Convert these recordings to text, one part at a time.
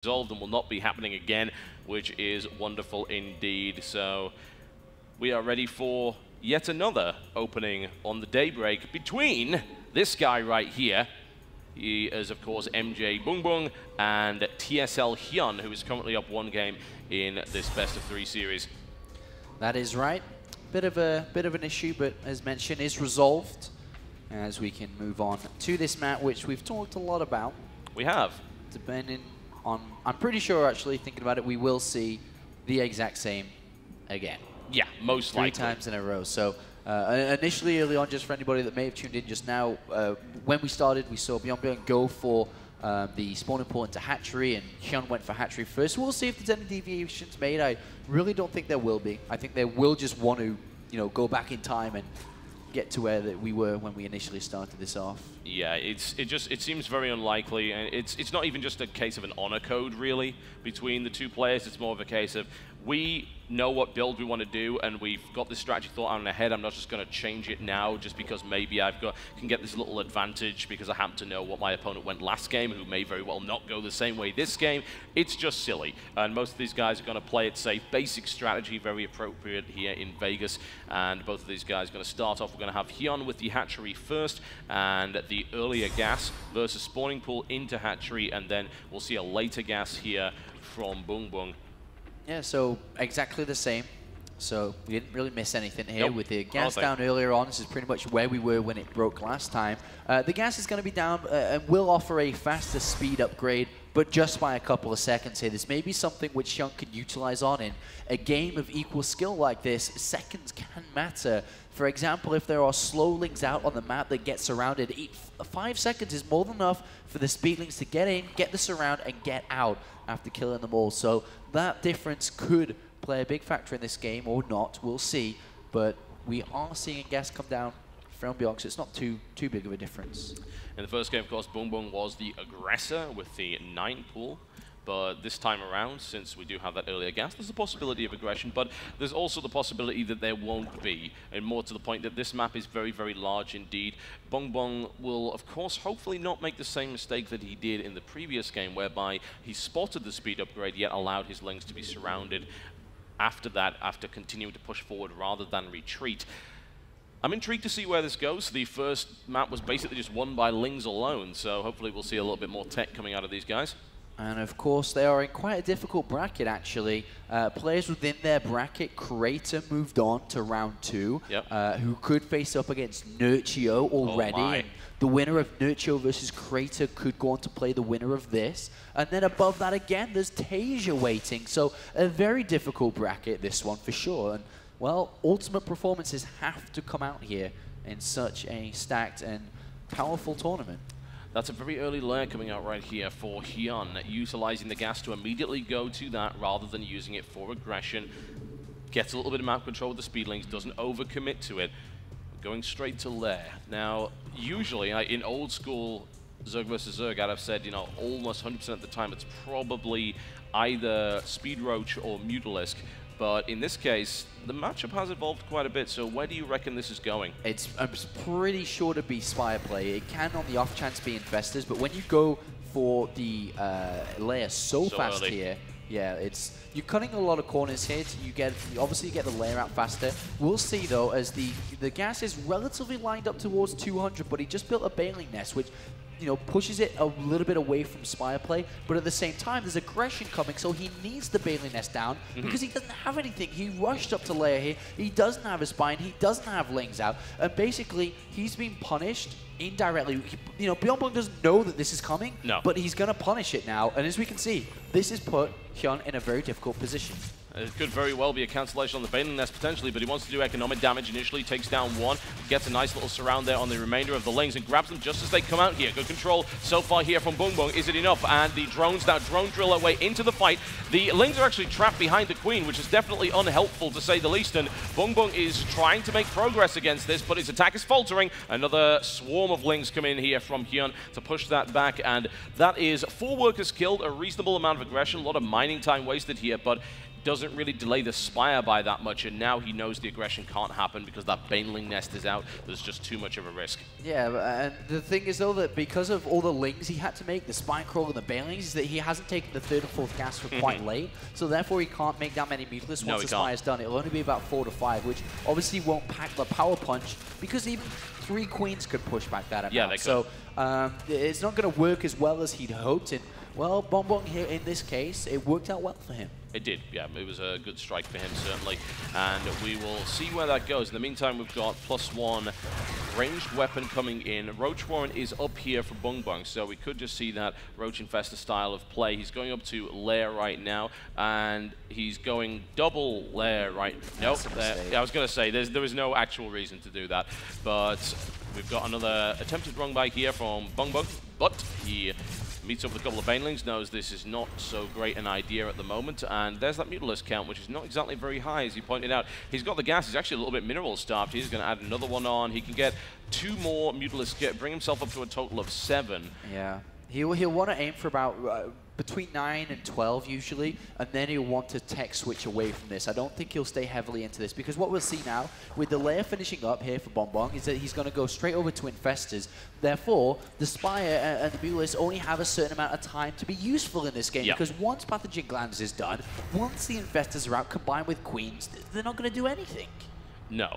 resolved and will not be happening again, which is wonderful indeed. So we are ready for yet another opening on the daybreak between this guy right here. He is, of course, MJ Bboong and TSL HyuN, who is currently up one game in this best-of-3 series. That is right. Bit of an issue, but as mentioned, is resolved as we can move on to this map, which we've talked a lot about. We have. Depending on, I'm pretty sure, actually, thinking about it, we will see the exact same again. Yeah, most likely. 3 times in a row. So initially, early on, just for anybody that may have tuned in just now, when we started, we saw Bboong go for the spawning pool into hatchery, and HyuN went for hatchery first. We'll see if there's any deviations made. I really don't think there will be. I think they will just want to, go back in time and get to where that we were when we initially started this off. Yeah, it seems very unlikely, and it's not even just a case of an honor code really between the two players. It's more of a case of we know what build we want to do, and we've got this strategy thought out in our head. I'm not just going to change it now just because maybe can get this little advantage because I happen to know what my opponent went last game, who may very well not go the same way this game. It's just silly, and most of these guys are going to play it safe. Basic strategy, very appropriate here in Vegas, and both of these guys are going to start off. We're going to have HyuN with the hatchery first, and the earlier gas versus spawning pool into hatchery, and then we'll see a later gas here from Bboong. Yeah, so exactly the same. So we didn't really miss anything here with the gas down earlier on. This is pretty much where we were when it broke last time. The gas is going to be down and will offer a faster speed upgrade, but just by a couple of seconds here. This may be something which HyuN can utilize on in a game of equal skill like this. Seconds can matter. For example, if there are slowlings out on the map that get surrounded, 5 seconds is more than enough for the speedlings to get in, get the surround, and get out after killing them all. So that difference could play a big factor in this game, or not, we'll see. But we are seeing gas come down from Bboong, so it's not too big of a difference. In the first game, of course, Bboong was the aggressor with the 9 pool. But this time around, since we do have that earlier gas, there's a possibility of aggression, but there's also the possibility that there won't be. And more to the point that this map is very, very large indeed. Bboong will, of course, hopefully not make the same mistake that he did in the previous game, whereby he spotted the speed upgrade, yet allowed his lings to be surrounded after that, after continuing to push forward rather than retreat. I'm intrigued to see where this goes. The first map was basically just won by lings alone, so hopefully we'll see a little bit more tech coming out of these guys. And of course, they are in quite a difficult bracket, actually. Players within their bracket, Crater moved on to round 2, who could face up against Nurchio already. And the winner of Nurchio versus Crater could go on to play the winner of this. And then above that again, there's Tasia waiting. So a very difficult bracket, this one for sure. And well, ultimate performances have to come out here in such a stacked and powerful tournament. That's a very early layer coming out right here for HyuN, utilizing the gas to immediately go to that rather than using it for aggression. Gets a little bit of map control with the speedlings, doesn't overcommit to it, going straight to lair. Now, usually in old school Zerg versus Zerg, I'd have said, almost 100% of the time it's probably either Speed Roach or Mutalisk. But in this case, the matchup has evolved quite a bit, so where do you reckon this is going? I'm pretty sure to be Spire play. It can, on the off chance, be Infestors, but when you go for the layer so fast early here, yeah, you're cutting a lot of corners here. You obviously get the layer out faster. We'll see, though, as the gas is relatively lined up towards 200, but he just built a Bailing Nest, which pushes it a little bit away from Spire play, but at the same time, there's aggression coming, so he needs the Bailing Nest down because he doesn't have anything. He rushed up to layer here. He doesn't have a spine. He doesn't have lings out, and basically, he's being punished indirectly. Bboong doesn't know that this is coming, but he's going to punish it now, and as we can see, this has put HyuN in a very difficult position. It could very well be a cancellation on the Bailing Nest potentially, but he wants to do economic damage initially, takes down 1, gets a nice little surround there on the remainder of the lings and grabs them just as they come out here. Good control so far here from Bboong. Is it enough? And the drones now drone drill their way into the fight. The lings are actually trapped behind the Queen, which is definitely unhelpful to say the least, and Bboong is trying to make progress against this, but his attack is faltering. Another swarm of lings come in here from HyuN to push that back, and that is 4 workers killed, a reasonable amount of aggression, a lot of mining time wasted here, but doesn't really delay the Spire by that much, and now he knows the aggression can't happen because that Baneling nest is out. There's just too much of a risk. Yeah, and the thing is, though, that because of all the lings he had to make, the Spine Crawl and the Banelings, is that he hasn't taken the 3rd and 4th gas for quite late, so therefore he can't make that many Mutalisks once the Spire's done. It'll only be about 4 to 5, which obviously won't pack the Power Punch, because even 3 Queens could push back that amount. Yeah, they could. So it's not going to work as well as he'd hoped, and, well, Bboong here, in this case, it worked out well for him. It did, yeah. It was a good strike for him, certainly. And we will see where that goes. In the meantime, we've got +1 ranged weapon coming in. Roach Warren is up here for Bboong, so we could just see that Roach Infestor style of play. He's going up to Lair right now, and he's going double Lair right. Nope. Yeah, I was going to say, there was no actual reason to do that. But we've got another attempted wrong by here from Bboong, but he meets up with a couple of Banelings, knows this is not so great an idea at the moment, and there's that Mutalisk count, which is not exactly very high, as you pointed out. He's got the gas, he's actually a little bit mineral starved. He's going to add another one on. He can get 2 more Mutalisks, bring himself up to a total of 7. Yeah, he'll want to aim for about between 9 and 12 usually, and then he'll want to tech switch away from this. I don't think he'll stay heavily into this, because what we'll see now, with the Lair finishing up here for Bboong, is that he's going to go straight over to Infestors. Therefore, the Spire and the Mutalisks only have a certain amount of time to be useful in this game, because once Pathogen Glands is done, once the Infestors are out, combined with Queens, they're not going to do anything. No,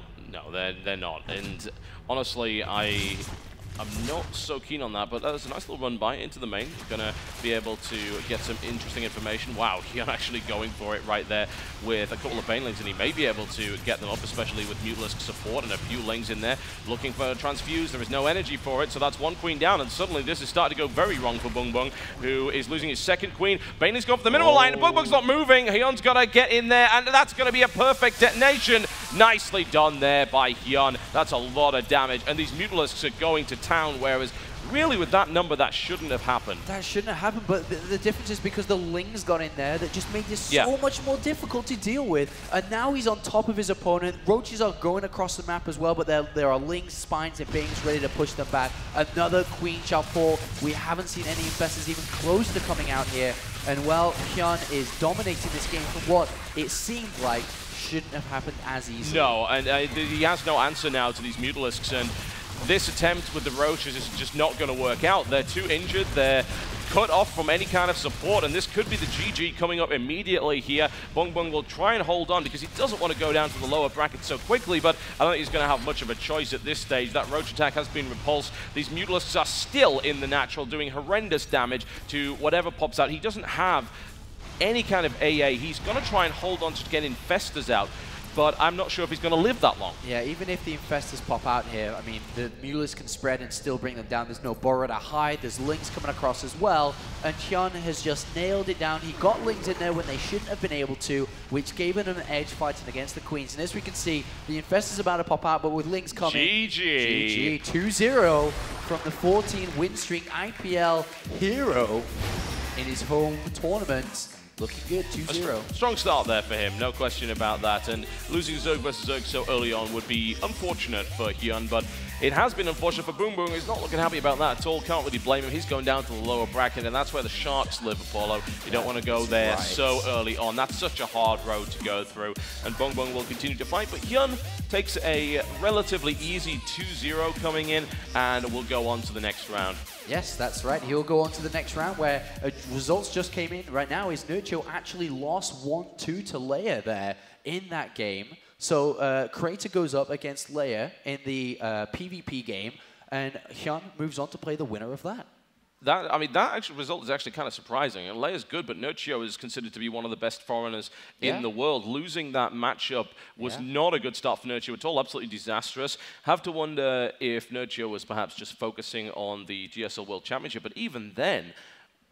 they're not. And honestly, I'm not so keen on that, but that was a nice little run by into the main. Gonna be able to get some interesting information. Wow, HyuN actually going for it right there with a couple of Banelings, and he may be able to get them up, especially with Mutalisk support and a few Lings in there. Looking for a Transfuse, there is no energy for it, so that's 1 Queen down, and suddenly this is starting to go very wrong for Bboong, who is losing his 2nd Queen. Baneling's gone for the minimal line, and Bboong's not moving. HyuN's gotta get in there, and that's gonna be a perfect detonation. Nicely done there by HyuN. That's a lot of damage, and these Mutalisks are going to town, whereas really with that number that shouldn't have happened. That shouldn't have happened, but the difference is because the Lings got in there that just made this so much more difficult to deal with, and now he's on top of his opponent. Roaches are going across the map as well, but there are Lings, Spines, and Bings ready to push them back. Another Queen shall fall. We haven't seen any Infestors even close to coming out here, and well, HyuN is dominating this game from what it seemed like shouldn't have happened as easily. No, and he has no answer now to these Mutalisks, and this attempt with the Roaches is just not going to work out. They're too injured, they're cut off from any kind of support, and this could be the GG coming up immediately here. Bboong will try and hold on because he doesn't want to go down to the lower bracket so quickly, but I don't think he's going to have much of a choice at this stage. That Roach attack has been repulsed. These Mutalisks are still in the natural, doing horrendous damage to whatever pops out. He doesn't have any kind of AA. He's going to try and hold on to get Infestors out, but I'm not sure if he's going to live that long. Yeah, even if the Infestors pop out here, I mean, the Mutalisks can spread and still bring them down. There's no Borrow to hide. There's Lings coming across as well, and HyuN has just nailed it down. He got Lings in there when they shouldn't have been able to, which gave him an edge fighting against the Queens. And as we can see, the Infestors about to pop out, but with Lings coming. GG. 2-0 from the 14-win streak IPL hero in his home tournament. Looking good, 2-0. Strong start there for him, no question about that. And losing Zerg versus Zerg so early on would be unfortunate for HyuN, but it has been unfortunate for Bboong. He's not looking happy about that at all. Can't really blame him. He's going down to the lower bracket, and that's where the Sharks live, Apollo. You don't want to go there so early on. That's such a hard road to go through. And Bboong will continue to fight, but HyuN takes a relatively easy 2-0 coming in, and will go on to the next round. Yes, that's right. He'll go on to the next round, where results just came in. Right now, is Nurcho actually lost 1-2 to Leia there in that game. So Crater goes up against Leia in the PvP game, and HyuN moves on to play the winner of that. I mean, that actual result is actually kind of surprising. And Leia's good, but Nurcho is considered to be one of the best foreigners in the world. Losing that matchup was not a good start for Nurcho at all. Absolutely disastrous. Have to wonder if Nurcho was perhaps just focusing on the GSL World Championship. But even then,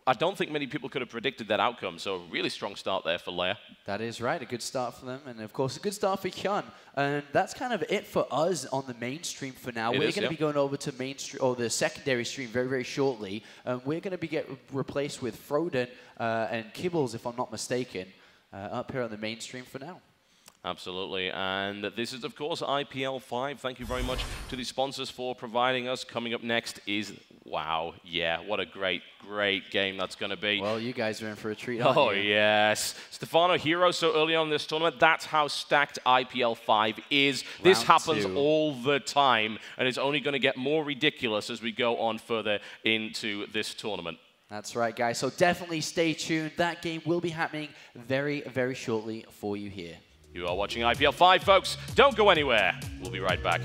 I don't think many people could have predicted that outcome, so a really strong start there for Leia. That is right, a good start for them, and of course a good start for HyuN. And that's kind of it for us on the mainstream for now. We're going to be going over to mainstream or the secondary stream very, very shortly. We're going to be replaced with Froden and Kibbles, if I'm not mistaken, up here on the mainstream for now. Absolutely, and this is, of course, IPL 5. Thank you very much to the sponsors for providing us. Coming up next is, wow, yeah, what a great, great game that's going to be. Well, you guys are in for a treat, Oh, aren't you? yes. Stefano Hero so early on in this tournament. That's how stacked IPL 5 is. This Round happens 2. all the time, and it's only going to get more ridiculous as we go on further into this tournament. That's right, guys. So definitely stay tuned. That game will be happening very, very shortly for you here. You are watching IPL 5, folks. Don't go anywhere. We'll be right back.